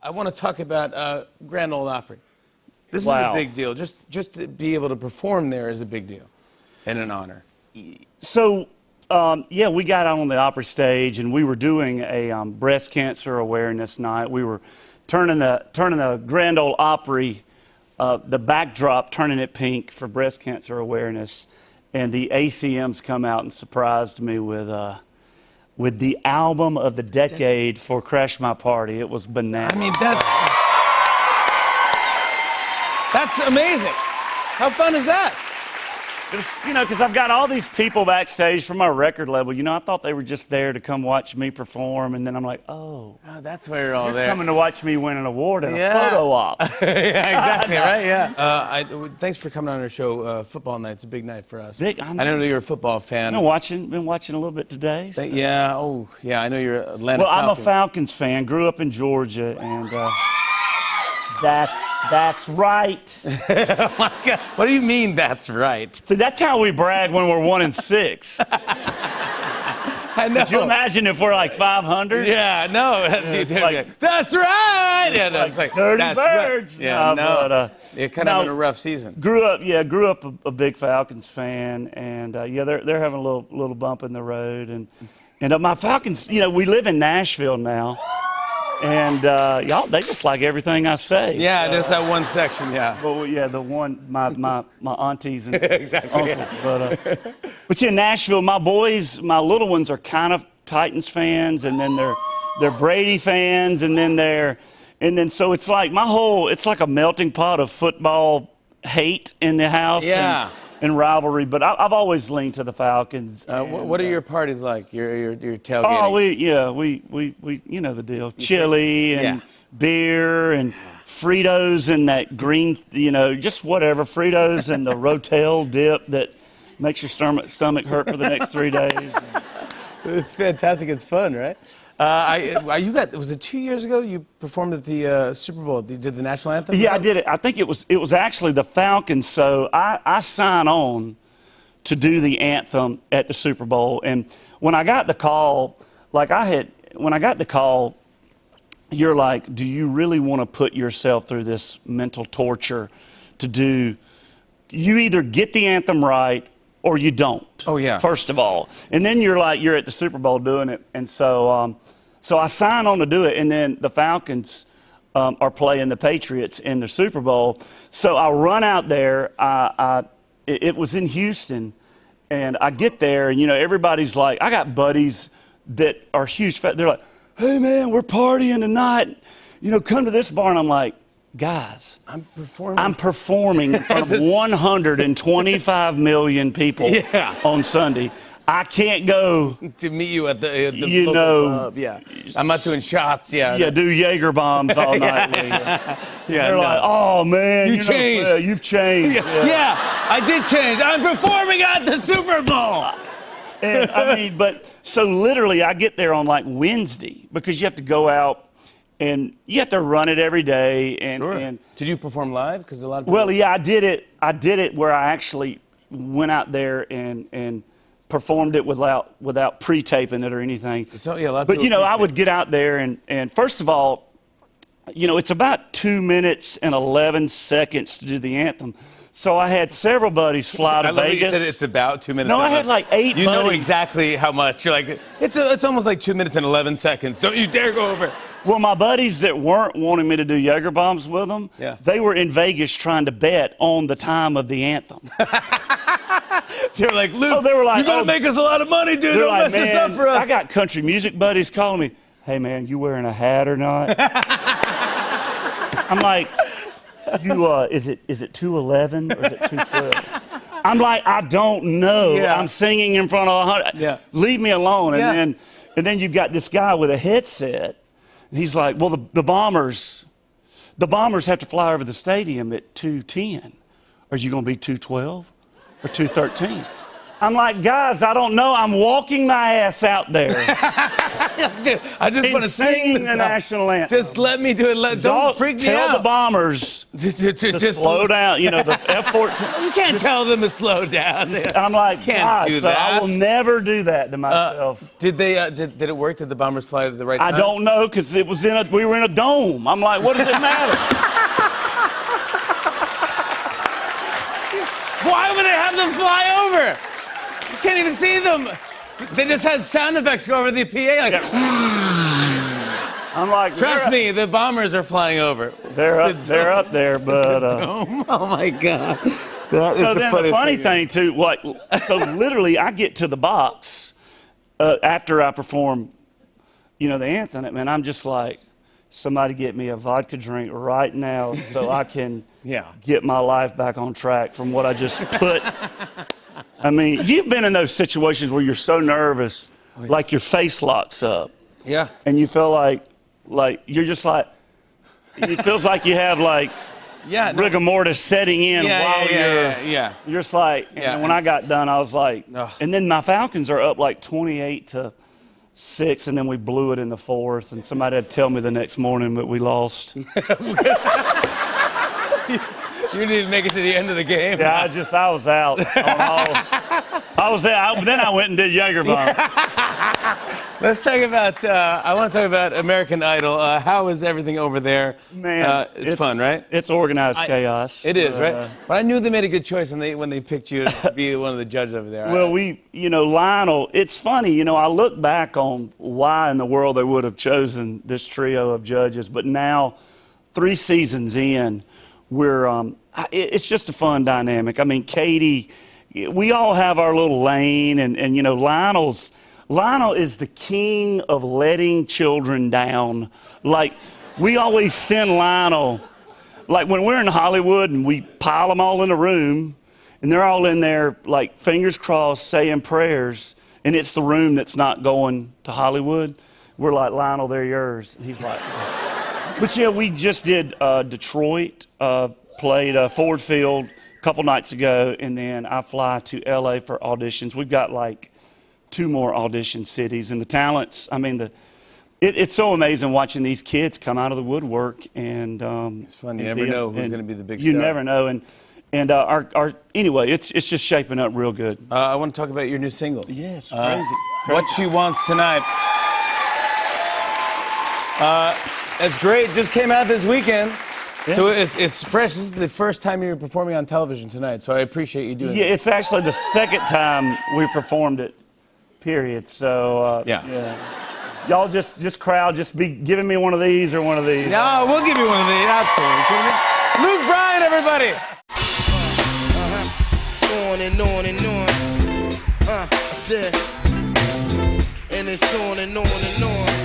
I want to talk about Grand Ole Opry. This is a big deal. Just to be able to perform there is a big deal and an honor. So, yeah, we got out on the Opry stage and we were doing a breast cancer awareness night. We were turning the Grand Ole Opry, the backdrop, turning it pink for breast cancer awareness. And the ACMs come out and surprised me with the album of the decade for Crash My Party. It was bananas. I mean, that's amazing. How fun is that? You know, because I've got all these people backstage from my record label. You know, I thought they were just there to come watch me perform, and then I'm like, oh, that's why you're all you're there. coming to watch me win an award in a photo op. Yeah, exactly, right? Yeah. Thanks for coming on our show. Football night's a big night for us. Big, I know you're a football fan. Been watching a little bit today. So. Yeah. Oh, yeah. I know you're Atlanta. Well, Falcon. I'm a Falcons fan. Grew up in Georgia, and that's right. Oh my God. What do you mean that's right? See, that's how we brag when we're 1-6. I know. Could you imagine if we're like 500? Yeah, no. Like, that's right. Yeah, no, it's like dirty that's birds. Right. Yeah, no. But, you're kind of in a rough season. Grew up a big Falcons fan, and yeah, they're having a little bump in the road, and my Falcons. You know, we live in Nashville now. And y'all, they just like everything I say. Yeah, there's that one section. Yeah. Well, yeah, the one my aunties and exactly, uncles. Yeah. But yeah, Nashville. My boys, my little ones are kind of Titans fans, and then they're Brady fans, and then so it's like it's like a melting pot of football hate in the house. Yeah. And rivalry, but I've always leaned to the Falcons. What are your parties like? Your tailgating? Oh, we you know the deal. Chili and beer and Fritos and that green, you know, just whatever. Fritos and the Rotel dip that makes your stomach hurt for the next 3 days. It's fantastic. It's fun, right? Was it 2 years ago you performed at the Super Bowl? You did the national anthem? Yeah, I did it. I think it was actually the Falcons. So I sign on to do the anthem at the Super Bowl. And when I got the call, you're like, do you really want to put yourself through this mental torture to do? You either get the anthem right or you don't. Oh, yeah. First of all. And then you're at the Super Bowl doing it. And so I sign on to do it. And then the Falcons are playing the Patriots in the Super Bowl. So I run out there. It was in Houston. And I get there, and, you know, everybody's like, I got buddies that are huge. They're like, hey, man, we're partying tonight. You know, come to this bar. And I'm like, guys, I'm performing in front of 125 million people on Sunday. I can't go to meet you at the local pub. Yeah, I'm not doing shots. Yeah, do Jaeger bombs all night. They're like, oh man, you changed. You've changed. Yeah, I did change. I'm performing at the Super Bowl. And, I mean, but so literally, I get there on like Wednesday because you have to go out. And you have to run it every day. And, sure. And did you perform live? Because a lot of people... Well, yeah, I did it where I actually went out there and performed it without pre-taping it or anything. So yeah, a lot of but you know, I would get out there and first of all, you know, it's about 2 minutes and 11 seconds to do the anthem. So I had several buddies fly to Vegas. You said it's about 2 minutes. No, I had like 8 buddies. You know exactly how much. You're like, it's almost like 2 minutes and 11 seconds. Don't you dare go over. Well, my buddies that weren't wanting me to do Jaeger bombs with them, they were in Vegas trying to bet on the time of the anthem. They were like, Luke, you got to make us a lot of money, dude. Don't mess this up for us. I got country music buddies calling me, hey, man, you wearing a hat or not? I'm like, is it 211 or is it 212? I'm like, I don't know. Yeah. I'm singing in front of 100. Yeah. Leave me alone. And then you've got this guy with a headset. He's like, well, the Bombers have to fly over the stadium at 2:10. Are you going to be 2:12 or 2:13? I'm like, guys, I don't know. I'm walking my ass out there. Dude, I just want to sing the this song. national anthem. Just let me do it. Don't freak me out. Tell the bombers to slow down. You know, the F-14. You can't tell them to slow down. I'm like, Can't God, do so that. I will never do that to myself. Did they? Did it work? Did the bombers fly at the right time? I don't know, because we were in a dome. I'm like, what does it matter? Why would they have them fly over? You can't even see them. They just had sound effects go over the PA. Like, I'm like, trust me, the bombers are flying over. They're up there, but. Oh my God. So then the funny thing too, like, so literally I get to the box after I perform, you know, the anthem, and I'm just like, somebody get me a vodka drink right now so I can get my life back on track from what I just put. I mean, you've been in those situations where you're so nervous, like your face locks up. Yeah. And you feel like you're just like, it feels like you have like rigor mortis setting in while you're just like, and when I got done, I was like, and then my Falcons are up like 28-6, and then we blew it in the fourth, and somebody had to tell me the next morning that we lost. You didn't even make it to the end of the game. Yeah, I was out. I was there. Then I went and did Jaeger bomb. Let's talk about. I want to talk about American Idol. How is everything over there? Man, it's fun, right? It's organized chaos. It is, right? But I knew they made a good choice when they picked you to be one of the judges over there. Well, Lionel. It's funny, I look back on why in the world they would have chosen this trio of judges, but now, 3 seasons in, it's just a fun dynamic. I mean, Katie, we all have our little lane, and Lionel is the king of letting children down. Like, we always send Lionel, like when we're in Hollywood and we pile them all in a room, and they're all in there, like, fingers crossed, saying prayers, and it's the room that's not going to Hollywood. We're like, Lionel, they're yours. And he's like, but yeah, we just did Detroit, played Ford Field a couple nights ago, and then I fly to LA for auditions. We've got like 2 more audition cities, and the talents, I mean, it's so amazing watching these kids come out of the woodwork, and it's fun. You never know who's going to be the big star. You never know, and anyway, it's just shaping up real good. I want to talk about your new single. Yeah, it's crazy. What She Wants Tonight. It's great. Just came out this weekend. Yeah. So it's fresh. This is the first time you're performing on television tonight, so I appreciate you doing it. Yeah, it's actually the second time we performed it, period. So, y'all just crowd, just be giving me one of these or one of these. No, we'll give you one of these, absolutely. Luke Bryan, everybody. On and on and on. I said, and it's on and on and on.